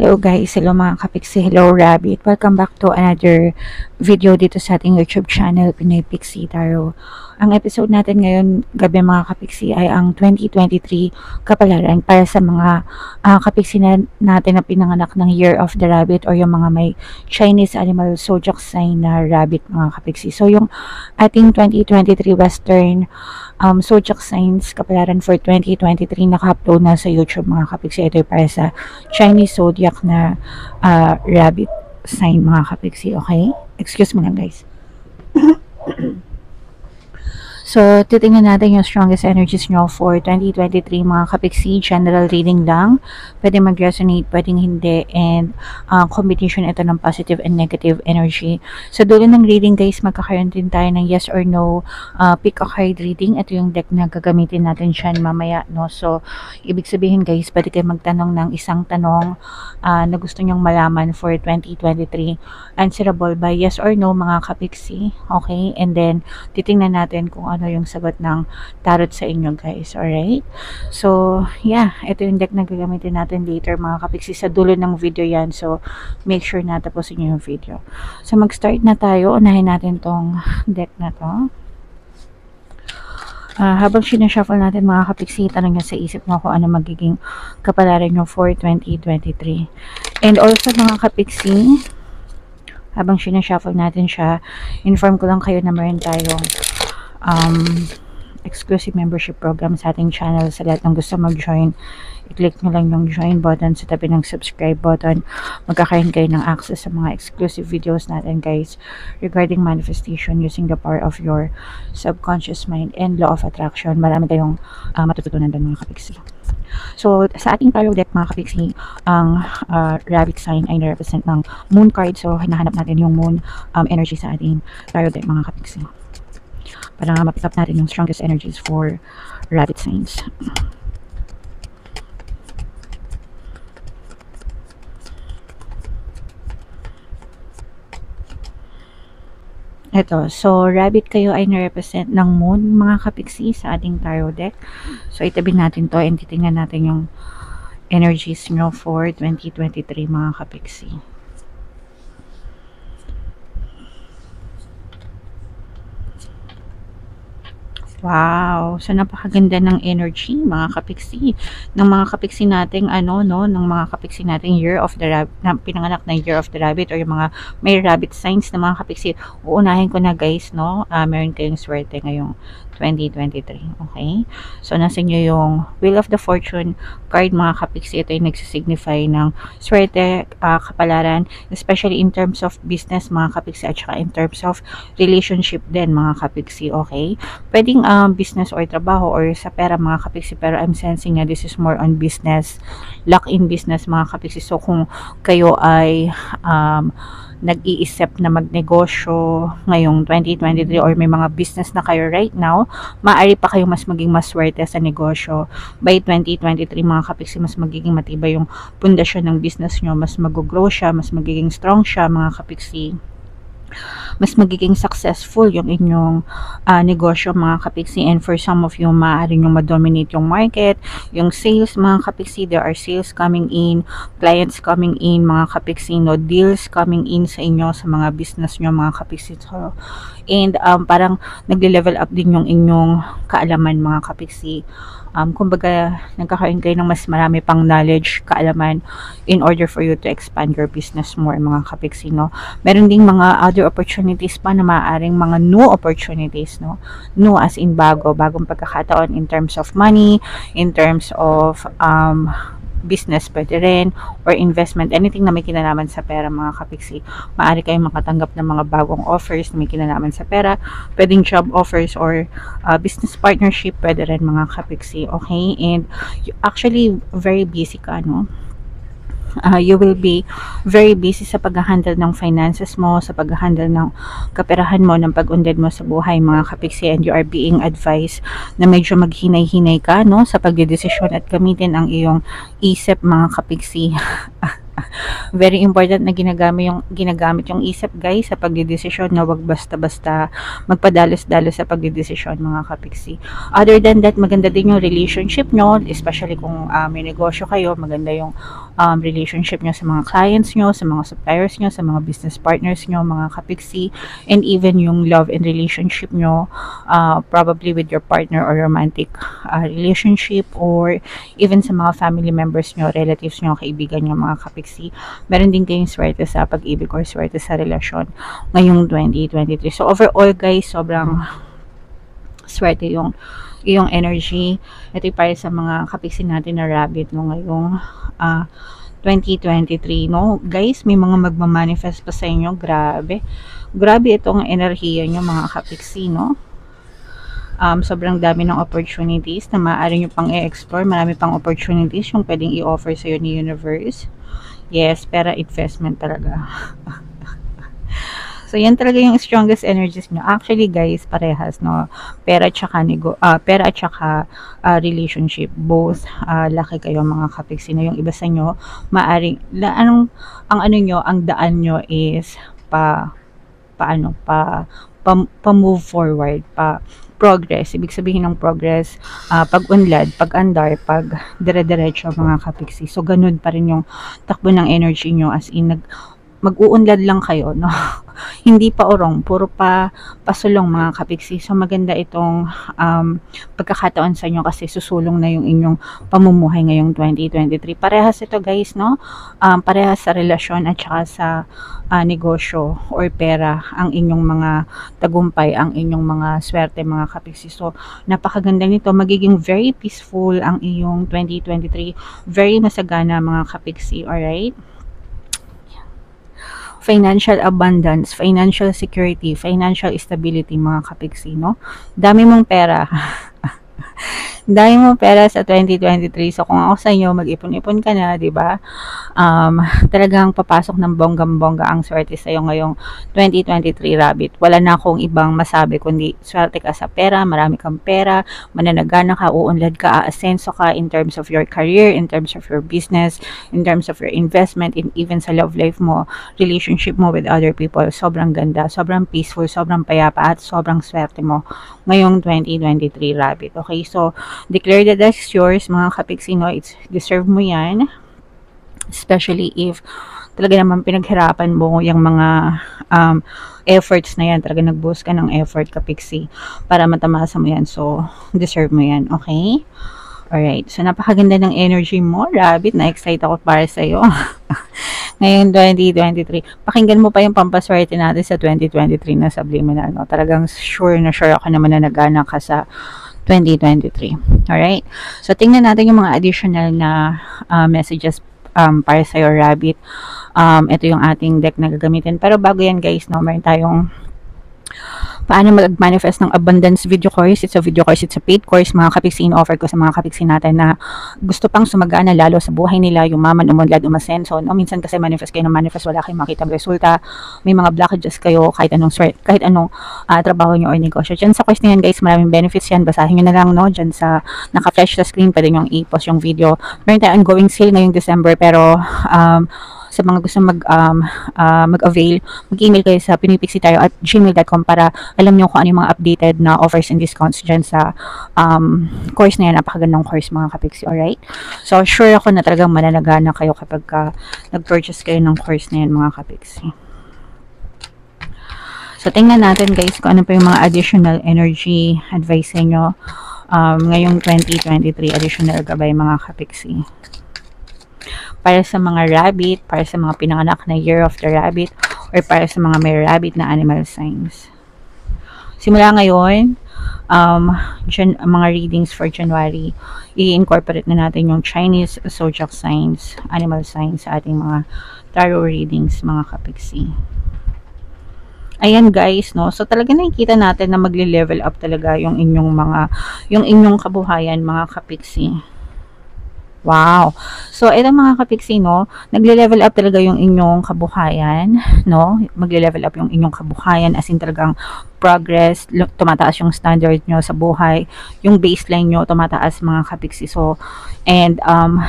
Hello guys, hello mga kapiksi, hello Rabbit. Welcome back to another video dito sa ating YouTube channel, Pinoy Pixie Tarot. Ang episode natin ngayon gabi mga kapiksi ay ang 2023 kapalaran para sa mga kapiksi natin na pinanganak ng Year of the Rabbit or yung mga may Chinese animal zodiac sign na rabbit mga kapiksi. So yung ating 2023 Western zodiac signs kapalaran for 2023 naka-upload na sa YouTube mga kapiksi. Ito para sa Chinese zodiac na rabbit sign mga kapiksi, okay? Excuse me lang guys. So, titingnan natin yung strongest energies nyo for 2023 mga kapiksi. General reading lang. Pwede mag-resonate, pwedeng hindi. And combination ito ng positive and negative energy. Sa dulo ng reading guys, magkakaroon din tayo ng yes or no pick a card reading. Ito yung deck na gagamitin natin siya mamaya. No? So, ibig sabihin guys, pwede kayo magtanong ng isang tanong na gusto nyong malaman for 2023. Answerable by yes or no mga kapiksi. Okay? And then, titingnan natin kung ano yung sagot ng tarot sa inyo guys, alright? So, yeah, ito yung deck na gagamitin natin later mga kapiksi. Sa dulo ng video yan, so make sure na tapusin nyo yung video. So, mag-start na tayo. Unahin natin tong deck na to. Habang sinashuffle natin mga kapiksi, tanong nyo sa isip nyo kung ano magiging kapalaran nyo for 2023. And also mga kapiksi, habang sinashuffle natin siya, inform ko lang kayo na meron tayong exclusive membership program sa ating channel. Sa lahat ng gusto mag-join, i-click nyo lang yung join button sa tabi ng subscribe button. Magkakaroon kayo ng access sa mga exclusive videos natin guys regarding manifestation using the power of your subconscious mind and law of attraction. Marami tayong matututunan doon mga kapiksi. So, sa ating tarot deck mga kapiksi, ang rabbit sign ay na-represent ng moon card. So, hinahanap natin yung moon energy sa ating tarot deck mga kapiksi, para ma-pick up natin yung strongest energies for rabbit signs. Ito, so rabbit kayo ay na-represent ng moon mga kapiksi sa ating tarot deck. So itabi natin to and titingnan natin yung energies nyo for 2023 mga kapiksi. Wow! So, napakaganda ng energy, mga kapiksi. Ng mga kapiksi nating, ng mga kapiksi nating Year of the Rabbit, na pinanganak na Year of the Rabbit, or yung mga may rabbit signs na mga kapiksi. Uunahin ko na guys, no? Meron kayong swerte ngayong 2023. Okay? So, nasa inyo yung Wheel of the Fortune card, mga kapiksi. Ito yung nagsisignify ng swerte, kapalaran, especially in terms of business, mga kapiksi, at saka in terms of relationship din, mga kapiksi. Okay? Pwedeng business or trabaho or sa pera mga kapiksi, pero I'm sensing na this is more on business, luck in business mga kapiksi. So kung kayo ay nag-iisip na magnegosyo ngayong 2023 or may mga business na kayo right now, maaari pa kayo mas maging maswerte sa negosyo by 2023 mga kapiksi. Mas magiging matibay yung pundasyon ng business nyo, mas mag-grow siya, mas magiging strong siya mga kapiksi. Mas magiging successful yung inyong negosyo mga kapiksi. And for some of you, maaaring yung ma-dominate yung market, yung sales mga kapiksi. There are sales coming in, clients coming in mga kapiksi, no, deals coming in sa inyo, sa mga business nyo mga kapiksi. So, and parang nagle-level up din yung inyong kaalaman mga kapiksi. Kumbaga, nagkakaroon kayo ng mas marami pang knowledge, kaalaman, in order for you to expand your business more, mga kapiksi, no? Meron ding mga other opportunities pa na maaaring mga new opportunities, no? New as in bagong pagkakataon in terms of money, in terms of business, pwede rin, or investment, anything na may kinalaman sa pera mga kapiksi. Maaari kayong makatanggap ng mga bagong offers na may kinalaman sa pera, pwedeng job offers or business partnership, pwede rin mga kapiksi, okay? And actually, very busy ka, no? You will be very busy sa pag-handle ng finances mo, sa pag-handle ng kaperahan mo, ng pag-undead mo sa buhay mga kapiksi, and you are being advised na medyo maghinay-hinay ka, no, sa pagdedesisyon at gamitin ang iyong isip mga kapiksi. Very important na ginagamit yung isip guys sa pagdedesisyon, na wag basta-basta magpadalos-dalos sa pagdedesisyon mga kapiksi. Other than that, maganda din yung relationship nyo, especially kung may negosyo kayo, maganda yung relationship nyo sa mga clients nyo, sa mga suppliers nyo, sa mga business partners nyo mga kapiksi, and even yung love and relationship nyo, probably with your partner or romantic relationship, or even sa mga family members nyo, relatives nyo, kaibigan nyo mga kapiksi. Meron din kayong swerte sa pag-ibig or swerte sa relasyon ngayong 2023. So overall guys, sobrang swerte yung energy. Ito para sa mga kapiksi natin na rabbit no, ngayong 2023 no. Guys, may mga magmamanifest pa sa inyo. Grabe itong enerhiya nyo mga kapiksi no. Sobrang dami ng opportunities na maaari nyo pang i-explore. Marami pang opportunities yung pwedeng i-offer sa'yo ni universe. Yes, pera investment talaga. So, yan talaga yung strongest energies nyo. Actually, guys, parehas, no? Pera at saka relationship. Both, laki kayo mga kapiksi na yung iba sa nyo. Maaring, ang daan nyo is pa-move forward, progress. Ibig sabihin ng progress, pag-unlad, pag-andar, pag-dire-diretso mga kapiksi. So, ganun pa rin yung takbo ng energy nyo, as in, mag-uunlad lang kayo, no? Hindi pa urong, puro pasulong mga kapiksi. So, maganda itong pagkakataon sa inyo kasi susulong na yung inyong pamumuhay ngayong 2023. Parehas ito guys, no? Parehas sa relasyon at saka sa negosyo or pera, ang inyong mga tagumpay, ang inyong mga swerte mga kapiksi. So, napakaganda nito. Magiging very peaceful ang iyong 2023. Very masagana mga kapiksi, alright? Financial abundance, financial security, financial stability mga kapiksi, no? Dami mong pera. Dami mong pera sa 2023. So, kung ako sa inyo, mag-ipon-ipon ka na, di ba? Talagang papasok ng bonggam-bongga ang swerte sa iyo ngayong 2023 rabbit. Wala na akong ibang masabi kundi swerte ka sa pera, marami kang pera, mananagana ka, uunlad ka, aasenso ka in terms of your career, in terms of your business, in terms of your investment, and even sa love life mo, relationship mo with other people. Sobrang ganda, sobrang peaceful, sobrang payapa, at sobrang swerte mo ngayong 2023 rabbit. Okay, so declare that that's yours mga kapiksi, no? It's deserve mo yan, especially if talaga naman pinaghirapan mo yung mga efforts na yan, talaga nag-boost ka ng effort kapiksi para matamasa mo yan. So deserve mo yan, okay? Alright, so napakaganda ng energy mo rabbit, na-excite ako para sa'yo ngayon 2023. Pakinggan mo pa yung pampaswerte natin sa 2023 na subliminal, no? Talagang sure ako naman na nagana ka sa 2023. Alright? So, tingnan natin yung mga additional na messages para sa'yo, rabbit. Ito yung ating deck na gagamitin. Pero bago yan, guys, no, meron tayong paano mag-manifest ng abundance video course. It's a video course, it's a paid course mga kapiksi. In-offer ko sa mga kapiksi natin na gusto pang sumagana lalo sa buhay nila, yumaman, umunlad, umasenso. No, minsan kasi manifest kayo ng manifest, wala kayong makitang resulta. May mga blockages kayo kahit anong trabaho nyo or negosyo. Diyan sa course na yan guys, maraming benefits yan. Basahin nyo na lang, no? Diyan sa naka-flash sa screen, pwede nyo i-post yung video. Meron tayong ongoing sale ngayong December, pero sa mga gusto mag-avail, mag-email kayo sa pinipixitayo@gmail.com para alam nyo kung ano yung mga updated na offers and discounts dyan sa course na yan. Napakagandang course mga kapiksi, alright? So, sure ako na talagang mananagana kayo kapag nag-purchase kayo ng course na yan mga kapiksi. So, tingnan natin guys kung ano pa yung mga additional energy advice sa inyo ngayong 2023. Additional gabay mga kapiksi. Para sa mga rabbit, para sa mga pinanganak na year of the rabbit, or para sa mga may rabbit na animal signs. Simula ngayon, mga readings for January, i-incorporate na natin yung Chinese zodiac signs, animal signs sa ating mga tarot readings, mga kapiksi. Ayan guys, no? So talaga nakikita natin na magle-level up talaga yung inyong kabuhayan, mga kapiksi. Wow. So, ito mga kapiksi, no, nagle-level up talaga yung inyong kabuhayan, no? Magle-level up yung inyong kabuhayan as in talagang progress, tumataas yung standard nyo sa buhay, yung baseline nyo tumataas mga kapiksi. So, and ang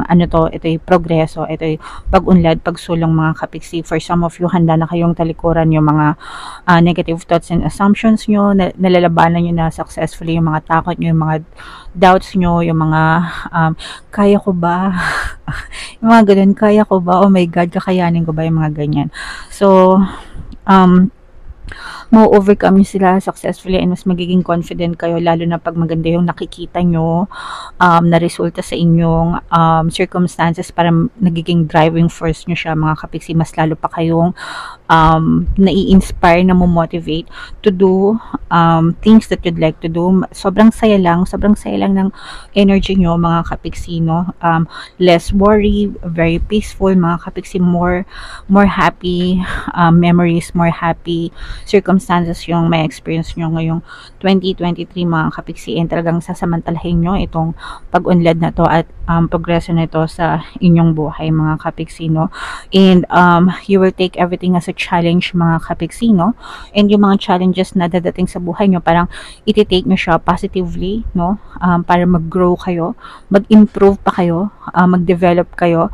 ano to, ito yung progreso, ito yung pag-unlad, pagsulong mga kapiksi. For some of you, handa na kayong talikuran yung mga negative thoughts and assumptions nyo, nalalabanan nyo na successfully yung mga takot nyo, yung mga doubts nyo, yung mga kaya ko ba? Yung mga ganun, kaya ko ba? Oh my God, kakayanin ko ba? Yung mga ganyan. So, ma-overcome nyo sila successfully and mas magiging confident kayo, lalo na pag maganda yung nakikita nyo na resulta sa inyong circumstances, para nagiging driving force nyo siya mga kapiksi. Mas lalo pa kayong nai-inspire, na mo-motivate to do things that you'd like to do. Sobrang saya lang ng energy nyo mga kapiksi, no? Less worry, very peaceful mga kapiksi, more happy memories, more happy circumstances yung may experience nyo ngayong 2023 mga kapiksi, and talagang sasamantalahin nyo itong pag-unlad na to at progreso na ito sa inyong buhay mga kapiksi, no? And you will take everything as a challenge mga kapiksi, no? And yung mga challenges na dadating sa buhay nyo, parang iti-take nyo siya positively, no? Para mag-grow kayo, mag-improve pa kayo, mag-develop kayo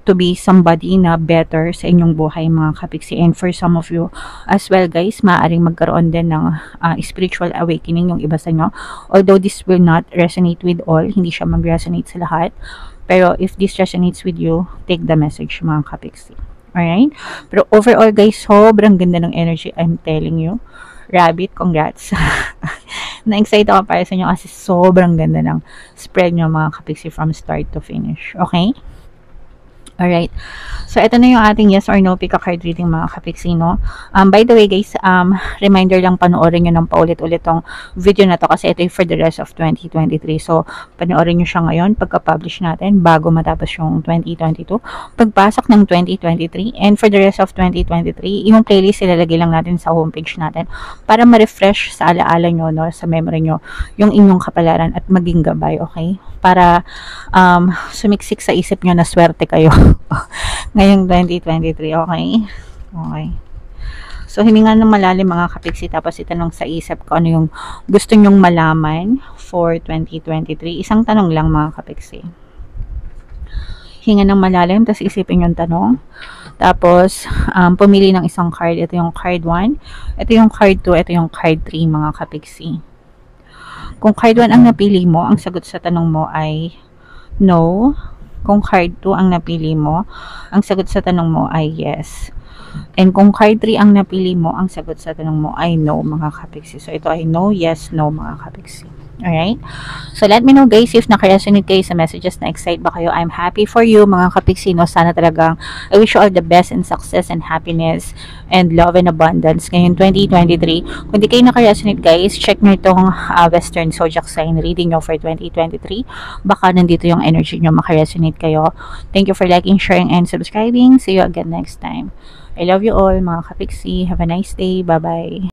to be somebody na better sa inyong buhay mga kapiksi. And for some of you as well guys, maaaring magkaroon din ng spiritual awakening yung iba sa inyo. Although this will not resonate with all, hindi siya mag-resonate sa lahat, pero if this resonates with you, take the message mga kapiksi. Alright? Pero overall guys, sobrang ganda ng energy, I'm telling you. Rabbit, congrats. Na-excite ako para sa inyo kasi sobrang ganda ng spread nyo mga kapiksi from start to finish. Okay? Alright. So, ito na yung ating yes or no pick a card reading mga kapiksi, no? By the way, guys, reminder lang, panoorin nyo ng paulit-ulit tong video na to kasi ito yung for the rest of 2023. So, panoorin nyo siya ngayon pagka-publish natin bago matapos yung 2022. Pagpasok ng 2023 and for the rest of 2023, yung playlist ilalagay lang natin sa homepage natin para ma-refresh sa alaala nyo, no? Sa memory nyo, yung inyong kapalaran at maging gabay, okay? Para sumiksik sa isip nyo na swerte kayo ngayong 2023, okay? Okay. So, hininga ng malalim mga kapiksi, tapos itanong sa isip ko ano yung gusto nyong malaman for 2023. Isang tanong lang mga kapiksi. Hinga ng malalim, tapos isipin yung tanong. Tapos, pumili ng isang card. Ito yung card 1, ito yung card 2, ito yung card 3 mga kapiksi. Kung card 1 ang napili mo, ang sagot sa tanong mo ay no. Kung card 2 ang napili mo, ang sagot sa tanong mo ay yes. And kung card 3 ang napili mo, ang sagot sa tanong mo ay no mga kapiksi. So, ito ay no, yes, no mga kapiksi. Alright? So, let me know guys if nakaresonate kayo sa messages, na excite ba kayo. I'm happy for you mga kapiksi, no? Sana talagang I wish you all the best and success and happiness and love and abundance ngayon 2023. Kung di kayo nakaresonate guys, check nyo itong Western Zodiac Sign reading nyo for 2023. Baka nandito yung energy nyo, makaresonate kayo. Thank you for liking, sharing, and subscribing. See you again next time. I love you all mga kapiksi. Have a nice day. Bye-bye.